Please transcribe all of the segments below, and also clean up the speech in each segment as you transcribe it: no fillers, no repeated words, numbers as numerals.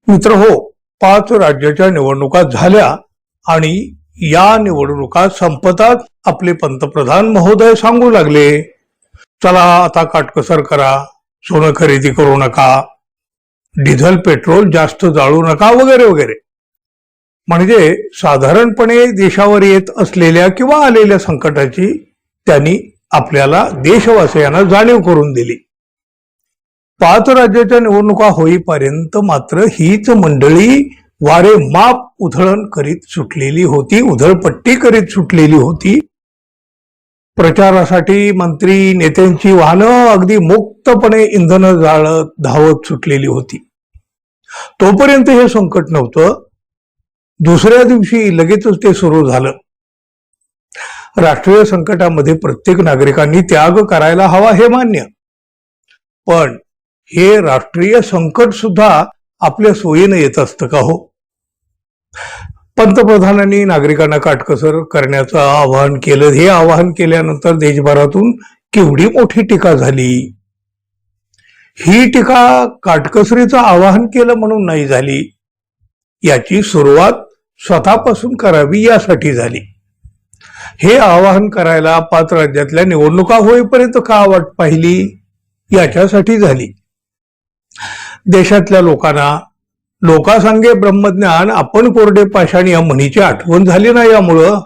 मित्र हो, 5 राज्याच्या निवडणुका झाल्या आणि या निवडणुका संपतात आपले पंतप्रधान महोदय सांगू लागले, चला आता काटकसर करा, सोनं खरेदी करू नका, डिझेल पेट्रोल जास्त जाळू नका वगैरे वगैरे. म्हणजे साधारणपणे देशावर येत असलेल्या किंवा आलेल्या संकटाची त्यांनी आपल्याला देशवासियांना जाणीव करून दिली. 5 राज्याच्या निवडणुका होईपर्यंत मात्र हीच मंडळी वारे माप उधळण करीत सुटलेली होती, उधळपट्टी करीत सुटलेली होती. प्रचारासाठी मंत्री नेत्यांची वाहनं अगदी मुक्तपणे इंधन जाळत धावत सुटलेली होती. तोपर्यंत हे संकट नव्हतं. दुसऱ्या दिवशी लगेचच ते सुरू झालं. राष्ट्रीय संकटामध्ये प्रत्येक नागरिकांनी त्याग करायला हवा हे मान्य, पण हे राष्ट्रीय संकट सुद्धा आपल्या सोयीने येत असतं का हो? पंतप्रधानांनी नागरिकांना काटकसर करण्याचं आवाहन केलं. हे आवाहन केल्यानंतर देशभरातून केवढी मोठी टीका झाली. ही टीका काटकसरीचं आवाहन केलं म्हणून नाही झाली, याची सुरुवात स्वतःपासून करावी यासाठी झाली. हे आवाहन करायला 5 राज्यातल्या निवडणुका होईपर्यंत का वाट पाहिली याच्यासाठी झाली. देशातल्या लोकांना लोकासांगे ब्रह्मज्ञान आपण कोरडे पाषाण या म्हणीची आठवण झाली ना. यामुळं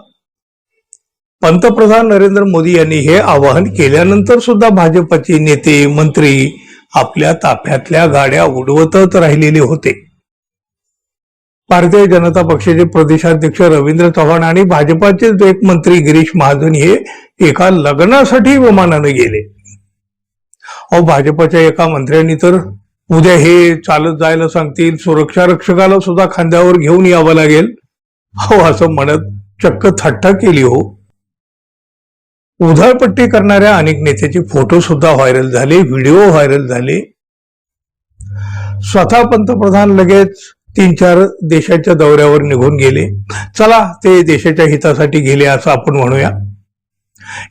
पंतप्रधान नरेंद्र मोदी यांनी हे आवाहन केल्यानंतर सुद्धा भाजपचे नेते मंत्री आपल्या ताफ्यातल्या गाड्या उडवतच राहिलेले होते. भारतीय जनता पक्षाचे प्रदेशाध्यक्ष रवींद्र चव्हाण आणि भाजपाचे एक मंत्री गिरीश महाजन हे एका लग्नासाठी विमानाने गेले. भाजपाच्या एका मंत्र्यांनी तर उद्या हे चालत जायला सांगतील, सुरक्षा रक्षकाला सुद्धा खांद्यावर घेऊन यावं लागेल असं म्हणत चक्क थट्टा केली हो. उधळपट्टी करणाऱ्या अनेक नेत्याचे फोटो सुद्धा व्हायरल झाले, व्हिडिओ व्हायरल झाले. स्वतः पंतप्रधान लगेच 3-4 देशाच्या दौऱ्यावर निघून गेले. चला, ते देशाच्या हितासाठी गेले असं आपण म्हणूया.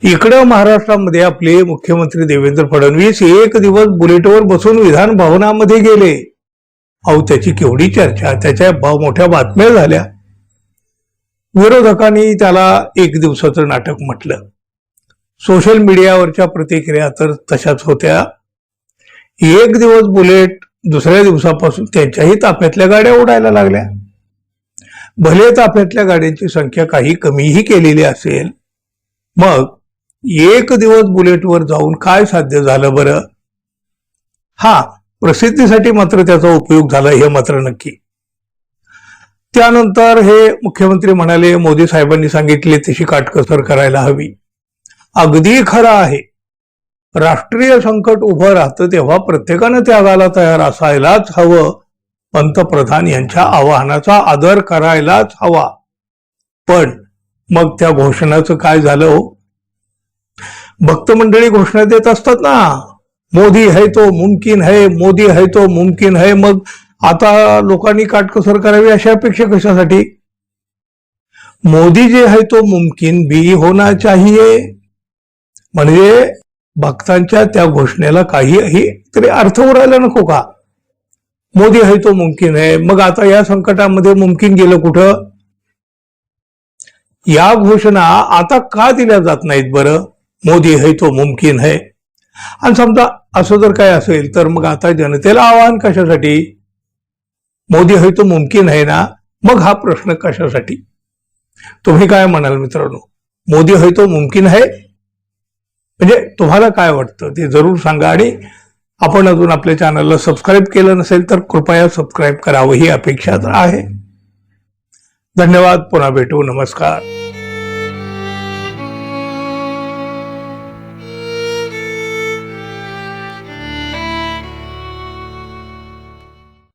इकडं महाराष्ट्रामध्ये आपले मुख्यमंत्री देवेंद्र फडणवीस एक दिवस बुलेटवर बसून विधान भवनामध्ये गेले. त्याची केवढी चर्चा, त्याच्या मोठ्या बातम्या झाल्या. विरोधकांनी त्याला एक दिवसाचं नाटक म्हटलं. सोशल मीडियावरच्या प्रतिक्रिया तर तशाच होत्या. एक दिवस बुलेट, दुसऱ्या दिवसापासून त्यांच्याही ताफ्यातल्या गाड्या उडायला लागल्या. भले ताफ्यातल्या गाड्यांची संख्या काही कमीही केलेली असेल, मग एक दिवस बुलेटवर जाऊन काय साध्य झालं बरं? प्रसिद्धीसाठी मात्र त्याचा उपयोग झाला हे मात्र नक्की. त्यानंतर हे मुख्यमंत्री म्हणाले, मोदी साहेबांनी सांगितले तशी काटकसर करायला हवी. अगदी खरं आहे. राष्ट्रीय संकट उभं राहतं तेव्हा प्रत्येकानं त्यागाला तयार असायलाच हवं. पंतप्रधान यांच्या आवाहनाचा आदर करायलाच हवा. पण मग त्या घोषणाचं काय झालं हो? भक्त मंडळी घोषणा देत असतात ना, मोदी है तो मुमकिन है, मोदी है तो मुमकिन है. मग आता लोकांनी काटकसर करावी अशा अपेक्षा कशासाठी? मोदी जे है तो मुमकिन भी होना चाहिए. म्हणजे भक्तांच्या त्या घोषणेला काही तरी अर्थ उरायला नको का? मोदी है तो मुमकिन है, मग आता या संकटामध्ये मुमकिन गेलं कुठं? या घोषणा आता का दिल्या जात नाहीत बरं? मोदी है तो मुमकिन है. आणि समजा असं जर काय असेल तर मग आता जनतेला आवाहन कशासाठी? मोदी है तो मुमकिन है ना, मग हा प्रश्न कशासाठी? तुम्ही काय म्हणाल मित्रांनो? मोदी है तो मुमकिन है म्हणजे तुम्हाला काय वाटतं ते जरूर सांगा. आणि आपण अजून आपल्या चॅनलला सबस्क्राईब केलं नसेल तर कृपया सबस्क्राईब करावं ही अपेक्षा आहे. धन्यवाद. पुन्हा भेटू. नमस्कार.